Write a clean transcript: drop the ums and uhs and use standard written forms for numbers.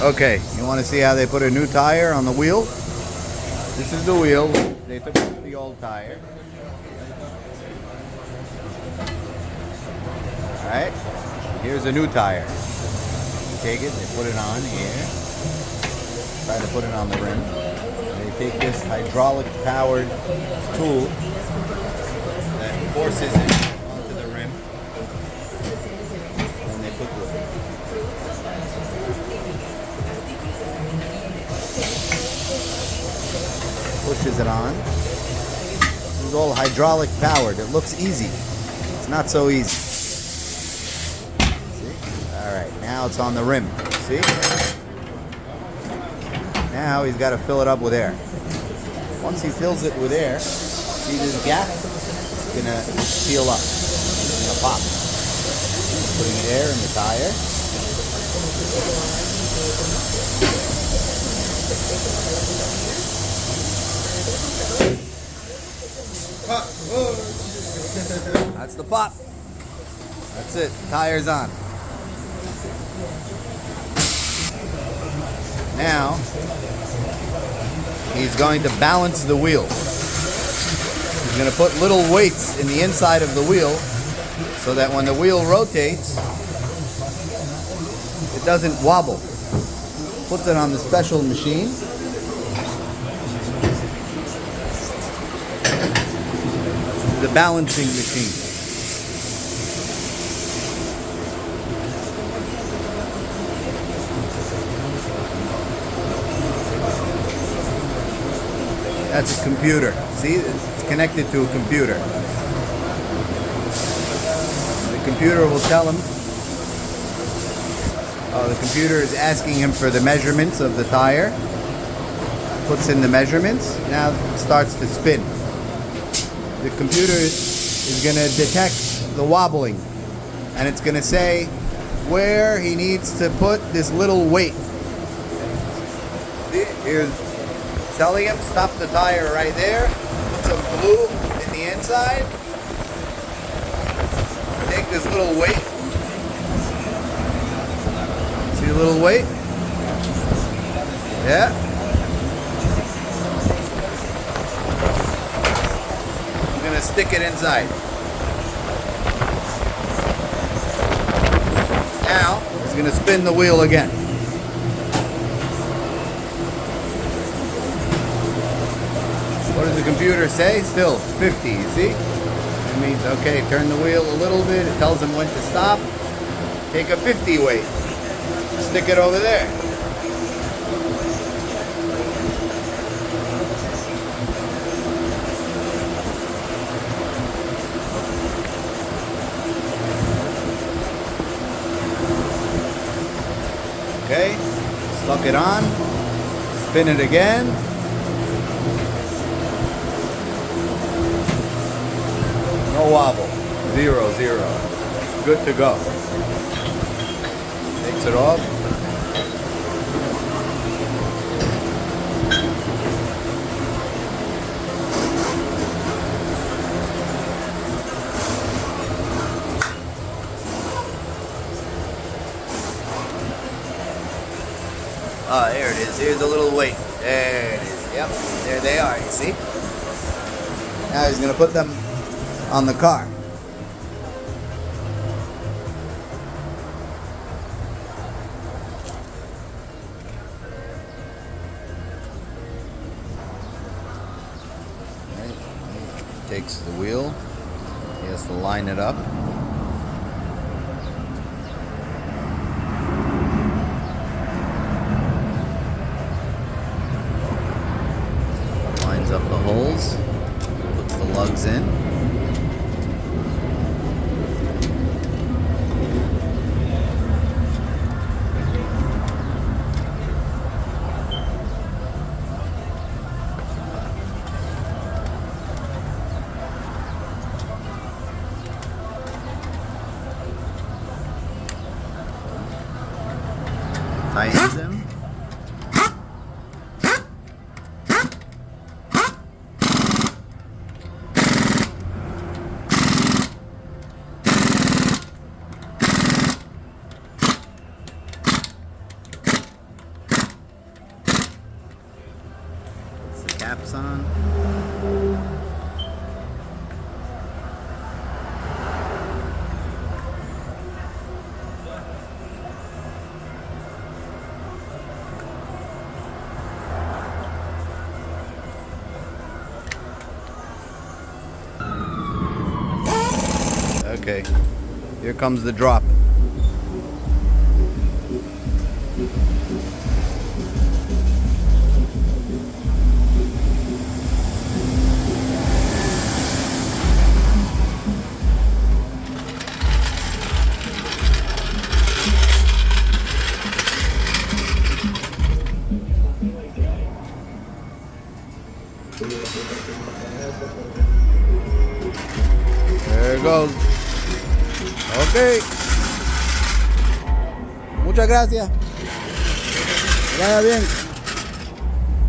Okay, you want to see how they put a new tire on the wheel? This is the wheel. They took off the old tire. Alright, here's a new tire. Take it, they put it on here. Try to put it on the rim. They take this hydraulic powered tool that forces it onto the rim. And they put the pushes it on. This is all hydraulic powered. It looks easy. It's not so easy. See? Alright, now it's on the rim. See? Now he's got to fill it up with air. Once he fills it with air, see this gap? It's going to seal up. It's going to pop. Putting air in the tire. That's the pop. That's it. Tire's on. Now, he's going to balance the wheel. He's going to put little weights in the inside of the wheel so that when the wheel rotates, it doesn't wobble. Puts it on the special machine. The balancing machine. That's a computer. See, it's connected to a computer. The computer will tell him. Oh, the computer is asking him for the measurements of the tire. Puts in the measurements. Now it starts to spin. The computer is going to detect the wobbling, and it's going to say where he needs to put this little weight. Here's telling him stop the tire right there. Put some glue in the inside. Take this little weight. See the little weight? Yeah. Stick it inside. Now he's going to spin the wheel again. What does the computer say? Still 50, you see? It means, okay, turn the wheel a little bit. It tells him when to stop. Take a 50 weight. Stick it over there. Okay, stuck it on, spin it again. No wobble, 0, 0. Good to go. Takes it off. Oh, there it is. Here's a little weight. There it is. Yep. There they are, you see? Now he's going to put them on the car. Right. Takes the wheel. He has to line it up. Up the holes, puts the lugs in. Tightens them. caps on. Okay, here comes the drop. There it goes. Ok. Muchas gracias. Que vaya bien.